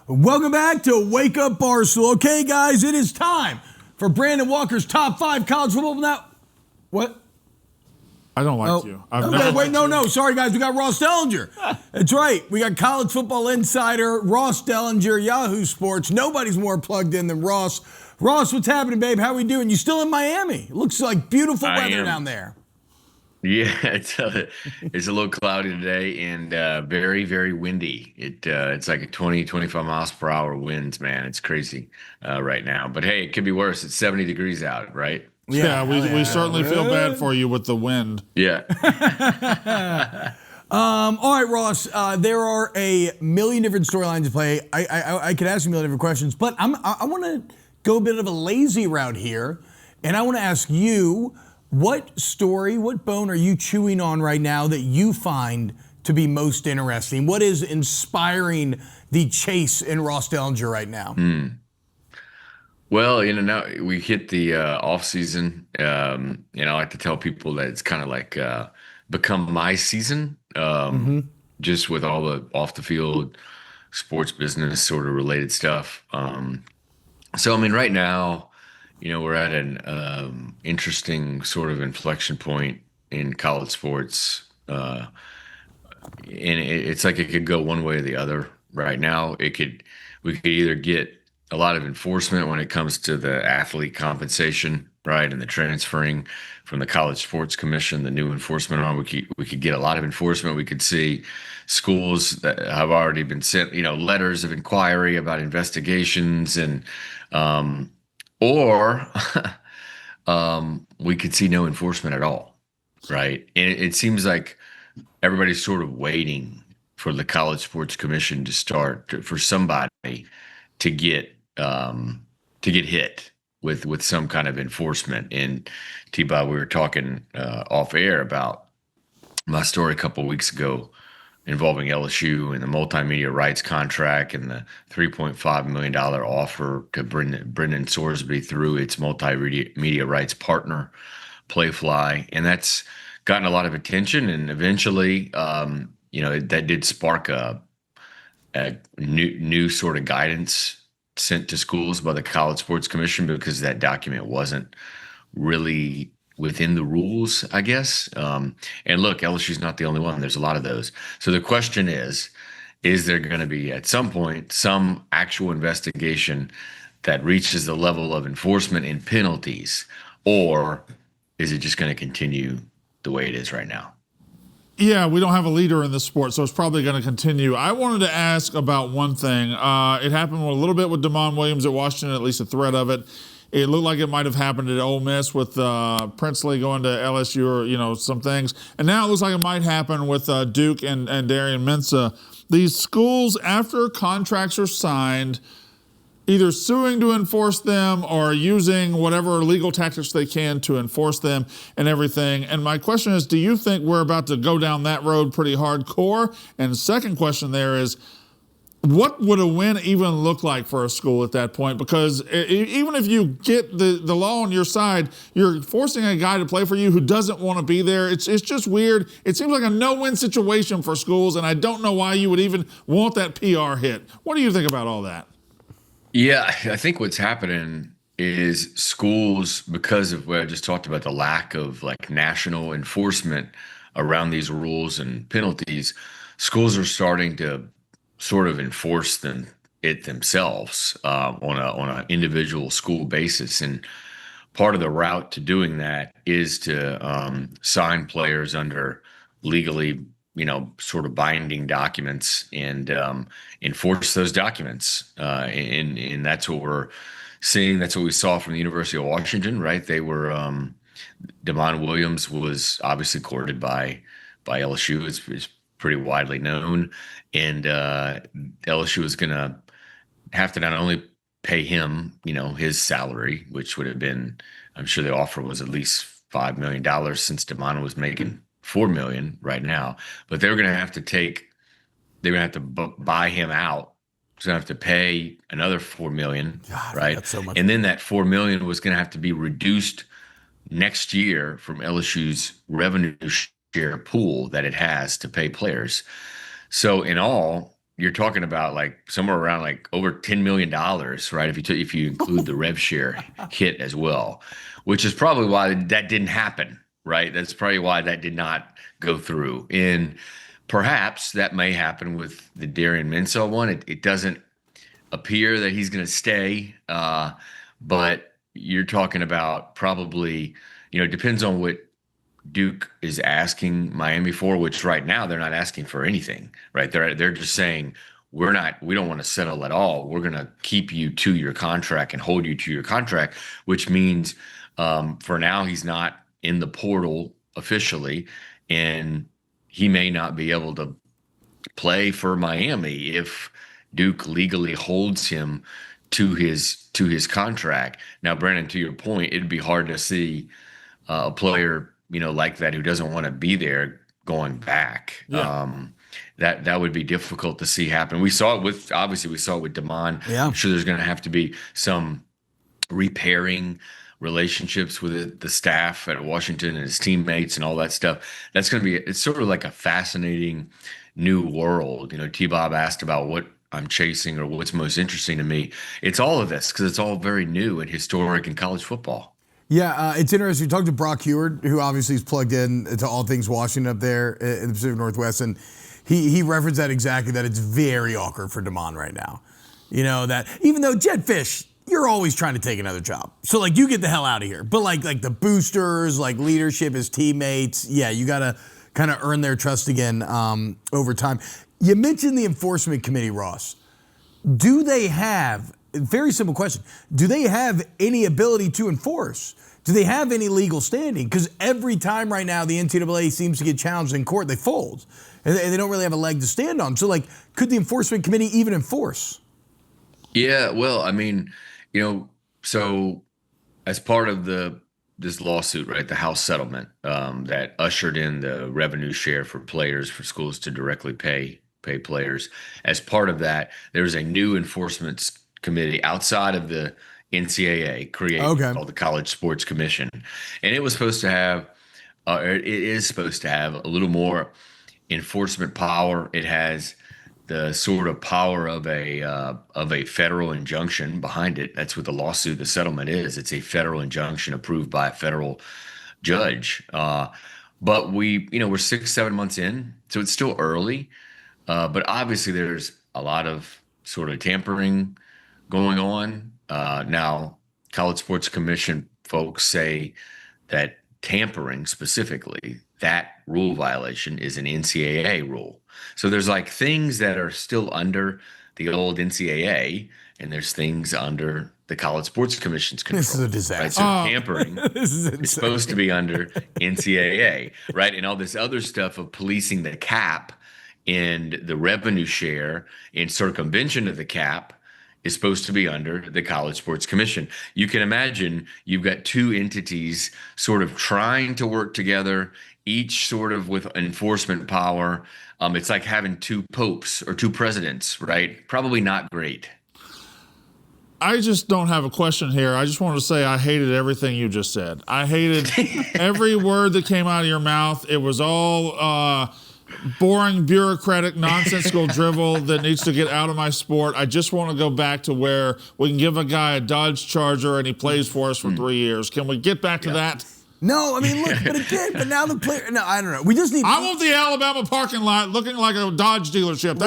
Welcome back to Wake Up Barstool. Okay, guys, it is time for Brandon Walker's top 5 college football. Now, what? I don't like you. No. Sorry, guys. We got Ross Dellenger. That's right. We got college football insider Ross Dellenger, Yahoo Sports. Nobody's more plugged in than Ross. Ross, what's happening, babe? How we doing? You still in Miami? It looks like beautiful weather down there. Yeah, it's a little cloudy today and very, very windy. It's like a 20, 25 miles per hour winds, man. It's crazy right now. But hey, it could be worse. It's 70 degrees out, right? Yeah, we certainly feel bad for you with the wind. Yeah. All right, Ross. There are a million different storylines to play. I could ask you a million different questions, but I want to go a bit of a lazy route here, and I want to ask you, what story, what bone are you chewing on right now that you find to be most interesting? What is inspiring the chase in Ross Dellenger right now? Well, now we hit the offseason. I like to tell people that it's kind of like become my season, just with all the off the field sports business sort of related stuff. So, right now, we're at an interesting sort of inflection point in college sports. And it's like it could go one way or the other right now. We could either get a lot of enforcement when it comes to the athlete compensation, right, and the transferring from the College Sports Commission, the new enforcement arm. We could get a lot of enforcement. We could see schools that have already been sent, letters of inquiry about investigations, and or we could see no enforcement at all, right? And it seems like everybody's sort of waiting for the College Sports Commission to start, for somebody to get hit with some kind of enforcement. And T-Bob, we were talking off air about my story a couple of weeks ago involving LSU and the multimedia rights contract and the $3.5 million offer to Brendan Sorsby through its multimedia rights partner, Playfly. And that's gotten a lot of attention. And eventually, that did spark a new sort of guidance sent to schools by the College Sports Commission, because that document wasn't really within the rules, I guess. And look, LSU's not the only one. There's a lot of those. So the question is there going to be at some point some actual investigation that reaches the level of enforcement and penalties, or is it just going to continue the way it is right now? Yeah, we don't have a leader in this sport, so it's probably going to continue. I wanted to ask about one thing. It happened a little bit with Damon Williams at Washington, at least a thread of it. It looked like it might have happened at Ole Miss with Princely going to LSU, or some things. And now it looks like it might happen with Duke and Darian Mensah. These schools, after contracts are signed, either suing to enforce them or using whatever legal tactics they can to enforce them and everything. And my question is, do you think we're about to go down that road pretty hardcore? And the second question there is, what would a win even look like for a school at that point? Because even if you get the law on your side, you're forcing a guy to play for you who doesn't want to be there. It's just weird. It seems like a no-win situation for schools, and I don't know why you would even want that PR hit. What do you think about all that? Yeah, I think what's happening is schools, because of what I just talked about, the lack of national enforcement around these rules and penalties, schools are starting to sort of enforce themselves on an individual school basis. And part of the route to doing that is to sign players under legally sort of binding documents and enforce those documents. And that's what we're seeing. That's what we saw from the University of Washington, right? They were, Damon Williams was obviously courted by LSU. It's pretty widely known. And LSU is going to have to not only pay him, his salary, which would have been, I'm sure the offer was at least $5 million, since Damon was making $4 million right now, but they're going to have to buy him out. So they have to pay another $4 million, right? That's so much. And then that $4 million was going to have to be reduced next year from LSU's revenue share pool that it has to pay players. So in all, you're talking about like somewhere around like over $10 million, right? If you include the rev share hit as well, which is probably why that didn't happen, right? That's probably why that did not go through. And perhaps that may happen with the Darian Mensah one. It doesn't appear that he's going to stay, but you're talking about probably, it depends on what Duke is asking Miami for, which right now they're not asking for anything, right? They're just saying we don't want to settle at all. We're going to keep you to your contract and hold you to your contract, which means for now he's not in the portal officially, and he may not be able to play for Miami if Duke legally holds him to his contract. Now, Brandon, to your point, it'd be hard to see a player like that who doesn't want to be there going back. Yeah. That would be difficult to see happen. We saw it with Damon. Yeah. I'm sure there's going to have to be some repairing relationships with the staff at Washington and his teammates and all that stuff. That's going to be, it's sort of like a fascinating new world. T-Bob asked about what I'm chasing or what's most interesting to me. It's all of this because it's all very new and historic in college football. Yeah, it's interesting. We talked to Brock Heward, who obviously is plugged in to all things Washington up there in the Pacific Northwest, and he referenced that exactly, that it's very awkward for Damon right now. That even though Jedd Fisch, you're always trying to take another job. So, like, you get the hell out of here. But, like the boosters, like leadership, his teammates, yeah, you got to kind of earn their trust again over time. You mentioned the enforcement committee, Ross. Do they have, very simple question, do they have any ability to enforce? Do they have any legal standing? Because every time right now the NCAA seems to get challenged in court, they fold. And they don't really have a leg to stand on. So, like, could the enforcement committee even enforce? Yeah, well, I mean, so as part of this lawsuit, right, the House settlement that ushered in the revenue share for players, for schools to directly pay players. As part of that, there's a new enforcement committee outside of the NCAA created called the College Sports Commission, and it was supposed to have, it is supposed to have a little more enforcement power. It has the sort of power of a federal injunction behind it. That's what the lawsuit, the settlement is. It's a federal injunction approved by a federal judge. But we're 6-7 months in, so it's still early. But obviously there's a lot of sort of tampering going on. Now, College Sports Commission folks say that tampering specifically, that rule violation is an NCAA rule. So there's like things that are still under the old NCAA, and there's things under the College Sports Commission's control. This is a disaster. Right? So tampering is supposed to be under NCAA, right? And all this other stuff of policing the cap and the revenue share in circumvention of the cap is supposed to be under the College Sports Commission. You can imagine you've got two entities sort of trying to work together, each sort of with enforcement power. It's like having two popes or two presidents, right? Probably not great. I just don't have a question here. I just want to say I hated everything you just said. I hated every word that came out of your mouth. It was all boring, bureaucratic, nonsensical drivel that needs to get out of my sport. I just want to go back to where we can give a guy a Dodge Charger and he plays for us for 3 years. Can we get back to that? No, I mean, look, but now the player, no, I don't know. We just need. I want the Alabama parking lot looking like a Dodge dealership.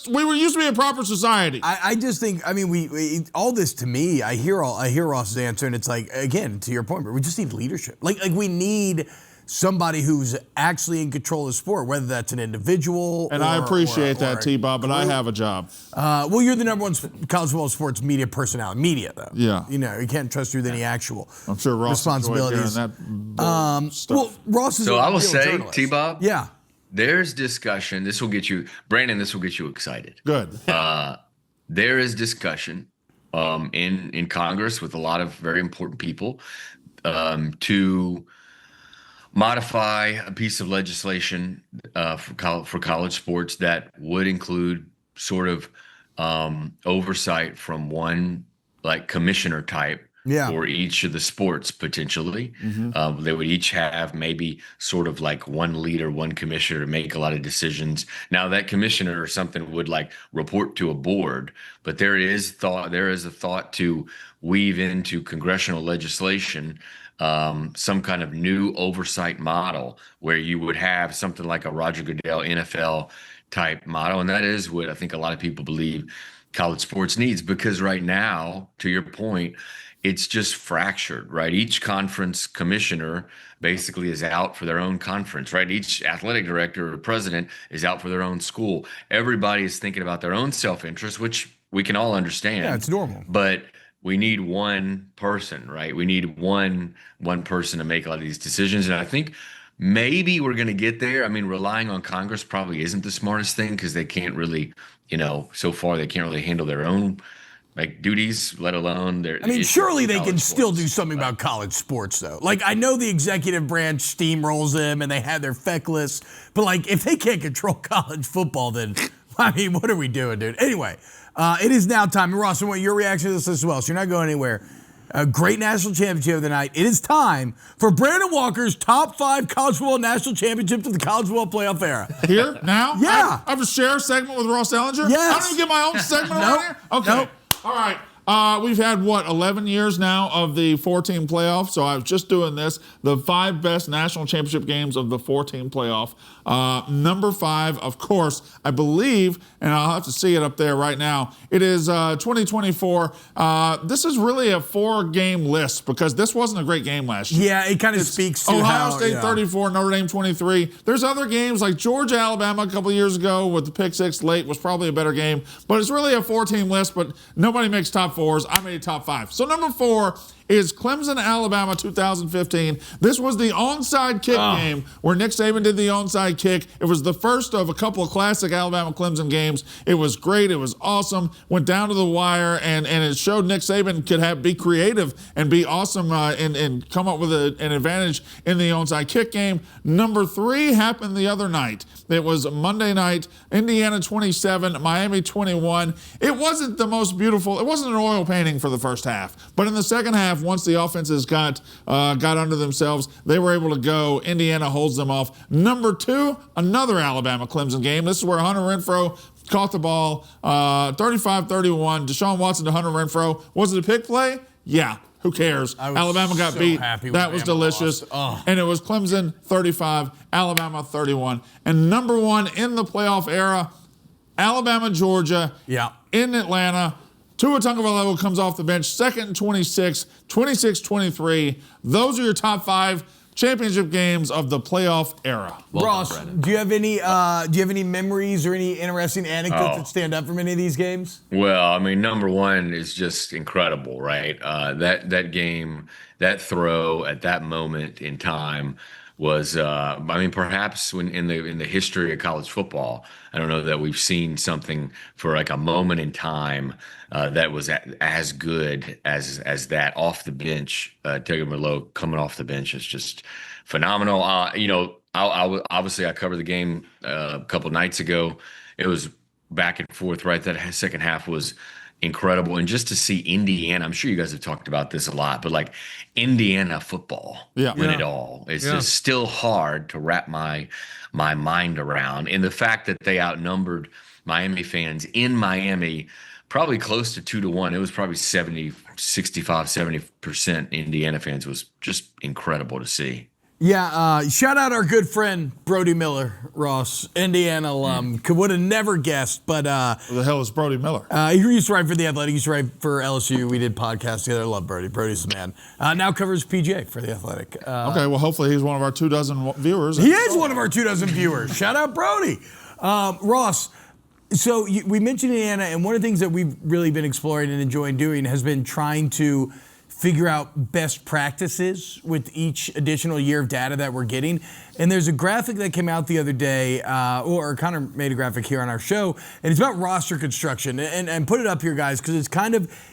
We were used to be a proper society. I just think, I mean, we all this to me, I hear Ross's answer, and it's like, again, to your point, but we just need leadership. Like we need somebody who's actually in control of the sport, whether that's an individual. And I appreciate that, T-Bob, but I have a job. Well, you're the number one college football sports media personality. Media, though. Yeah. You can't trust you with any actual I'm sure Ross responsibilities. That stuff. Well, Ross is so a I will real say, journalist. T-Bob, yeah, there's discussion. This will get you, Brandon, this will get you excited. Good. There is discussion in Congress with a lot of very important people to modify a piece of legislation for college sports that would include sort of oversight from one like commissioner type for each of the sports potentially. They would each have maybe sort of like one leader, one commissioner to make a lot of decisions. Now that commissioner or something would like report to a board, but there is a thought to weave into congressional legislation some kind of new oversight model where you would have something like a Roger Goodell NFL type model. And that is what I think a lot of people believe college sports needs, because right now, to your point, it's just fractured, right? Each conference commissioner basically is out for their own conference, right? Each athletic director or president is out for their own school. Everybody is thinking about their own self-interest, which we can all understand. Yeah, it's normal. But we need one person, right? We need one person to make a lot of these decisions. And I think maybe we're going to get there. I mean, relying on Congress probably isn't the smartest thing because they can't really, so far they can't really handle their own like duties, let alone their. I mean, surely they can still do something about college sports, though. Like, I know the executive branch steamrolls them and they have their feckless, but like, if they can't control college football, then I mean, what are we doing, dude? Anyway, it is now time. And Ross, I want your reaction to this as well, so you're not going anywhere. A great national championship of the night. It is time for Brandon Walker's top 5 college football national championships of the college football playoff era. Here? Now? Yeah. I have a share segment with Ross Dellenger? Yes. I don't even get my own segment Nope. on here? Okay. Nope. All right. We've had, 11 years now of the 4-team playoff, so I was just doing this. The 5 best national championship games of the 4-team playoff. Number 5, of course, I believe, and I'll have to see it up there right now, it is 2024. This is really a 4-game list because this wasn't a great game last year. Yeah, it kind of speaks to Ohio how, State 34, Notre Dame 23. There's other games like Georgia, Alabama a couple years ago with the pick 6 late was probably a better game, but it's really a 4-team list, but nobody makes top 4s. I made top 5. So number 4 is Clemson, Alabama 2015. This was the onside kick game where Nick Saban did the onside kick. It was the first of a couple of classic Alabama-Clemson games. It was great. It was awesome. Went down to the wire, and it showed Nick Saban could be creative and be awesome and come up with an advantage in the onside kick game. Number 3 happened the other night. It was Monday night, Indiana 27, Miami 21. It wasn't the most beautiful. It wasn't an oil painting for the first half. But in the second half, once the offenses got under themselves, they were able to go. Indiana holds them off. Number 2, another Alabama-Clemson game. This is where Hunter Renfrow caught the ball 35-31. Deshaun Watson to Hunter Renfrow. Was it a pick play? Yeah. Who cares? Alabama got so beat. happy when That was Bama delicious. And it was Clemson 35, Alabama 31. And number 1 in the playoff era, Alabama, Georgia in Atlanta. Tua Tagovailoa comes off the bench, 2nd and 26, 26-23. Those are your top 5 championship games of the playoff era. Well Ross, do you have any memories or any interesting anecdotes that stand up from any of these games? Well, I mean, number 1 is just incredible, right? That game, that throw at that moment in time was, perhaps when in the history of college football, I don't know that we've seen something for like a moment in time that was as good as that off the bench. Tagovailoa coming off the bench is just phenomenal. Obviously I covered the game a couple nights ago. It was back and forth, right? That second half was incredible. And just to see Indiana, I'm sure you guys have talked about this a lot, but like Indiana football win it all. It's just still hard to wrap my mind around. And the fact that they outnumbered Miami fans in Miami probably close to 2-1. It was probably 70% Indiana fans. Was just incredible to see. Yeah, shout out our good friend Brody Miller, Ross, Indiana alum. Would have never guessed, but Who the hell is Brody Miller? he used to write for The Athletic. He used to write for LSU. We did podcasts together. I love Brody. Brody's the man. Now covers PGA for The Athletic. Okay, well, hopefully he's one of our 24 viewers. He is one of our 24 viewers. Shout out Brody. Ross, so we mentioned Indiana, and one of the things that we've really been exploring and enjoying doing has been trying to figure out best practices with each additional year of data that we're getting. And there's a graphic that came out the other day, or Connor made a graphic here on our show, and it's about roster construction. And put it up here, guys, because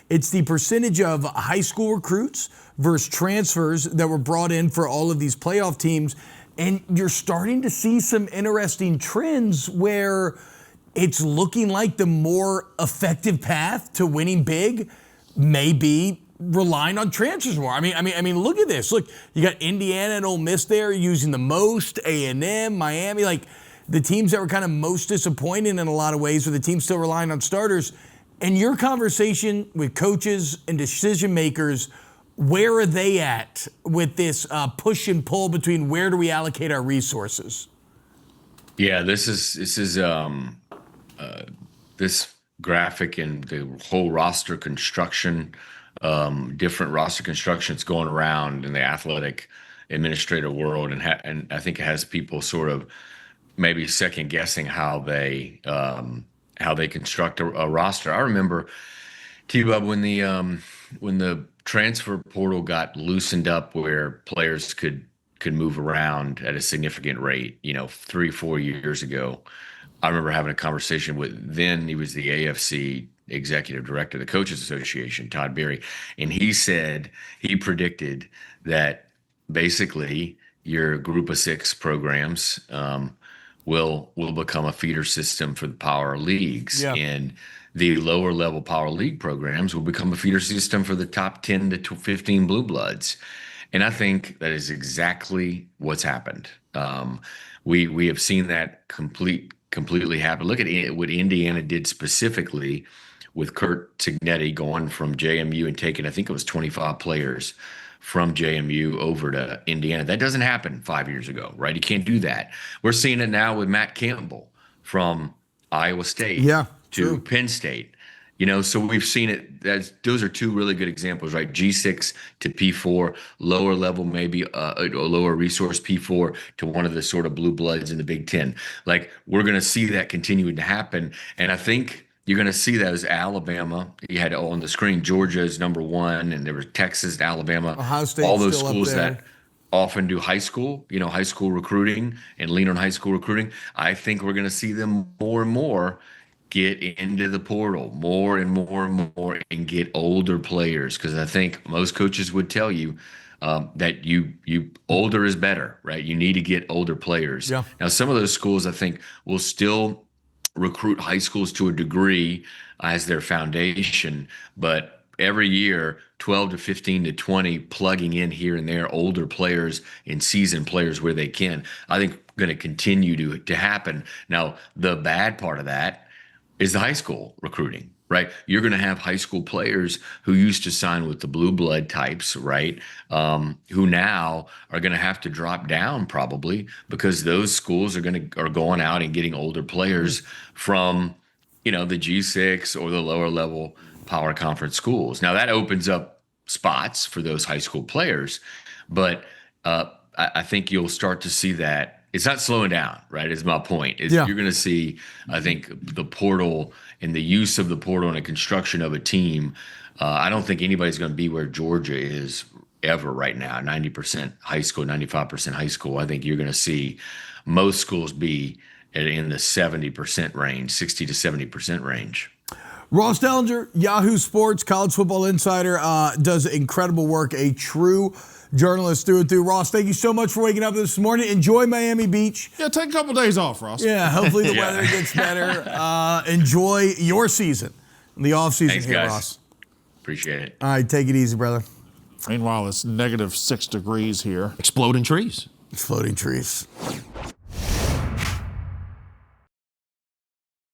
it's the percentage of high school recruits versus transfers that were brought in for all of these playoff teams. And you're starting to see some interesting trends where it's looking like the more effective path to winning big may be relying on transfers more. I mean, look at this. Look, you got Indiana and Ole Miss there using the most, A&M, Miami, like the teams that were kind of most disappointing in a lot of ways, were the teams still relying on starters. And your conversation with coaches and decision makers, where are they at with this push and pull between where do we allocate our resources? Yeah, this graphic and the whole roster construction, different roster constructions going around in the athletic administrator world, and I think it has people sort of maybe second guessing how they construct a roster. I remember T-Bub when the transfer portal got loosened up, where players could move around at a significant rate, 3-4 years ago. I remember having a conversation with, then he was the AFC executive director of the Coaches Association, Todd Berry, and he predicted that basically your group of 6 programs will become a feeder system for the power leagues. Yeah. And the lower level power league programs will become a feeder system for the top 10 to 15 blue bloods. And I think that is exactly what's happened. We have seen that completely happen. Look at what Indiana did specifically with Kurt Cignetti going from JMU and taking, I think it was 25 players from JMU over to Indiana. That doesn't happen 5 years ago, right? You can't do that. We're seeing it now with Matt Campbell from Iowa State to true. Penn State. So we've seen it. Those are 2 really good examples, right? G6 to P4, lower level, maybe a lower resource P4 to one of the sort of blue bloods in the Big Ten. Like, we're going to see that continuing to happen. And I think you're going to see that as Alabama. You had on the screen, Georgia is number 1, and there was Texas, Alabama, Ohio State's all those still schools up there. that often do high school recruiting and lean on high school recruiting. I think we're going to see them more and more get into the portal more and more and more and get older players, because I think most coaches would tell you that you older is better, right? You need to get older players. Yeah. Now, some of those schools I think will still recruit high schools to a degree as their foundation, but every year 12 to 15 to 20 plugging in here and there older players and seasoned players where they can, I think going to continue to happen. Now, the bad part of that is the high school recruiting, right? You're going to have high school players who used to sign with the blue blood types, right? Who now are going to have to drop down probably, because those schools are going out and getting older players from, the G6 or the lower level power conference schools. Now that opens up spots for those high school players, but I think you'll start to see that. It's not slowing down, right? Is my point. You're going to see, I think, the portal and the use of the portal and the construction of a team. I don't think anybody's going to be where Georgia is ever right now, 90% high school, 95% high school. I think you're going to see most schools be in the 70% range, 60 to 70% range. Ross Dellenger, Yahoo Sports, college football insider, does incredible work, a true journalist through and through. Ross, thank you so much for waking up this morning. Enjoy Miami Beach. Yeah, take a couple days off, Ross. Yeah, hopefully the weather gets better. Enjoy your season, the offseason. Thanks, here, guys. Ross. Appreciate it. All right, take it easy, brother. Meanwhile, it's -6 degrees here. Exploding trees. Floating trees.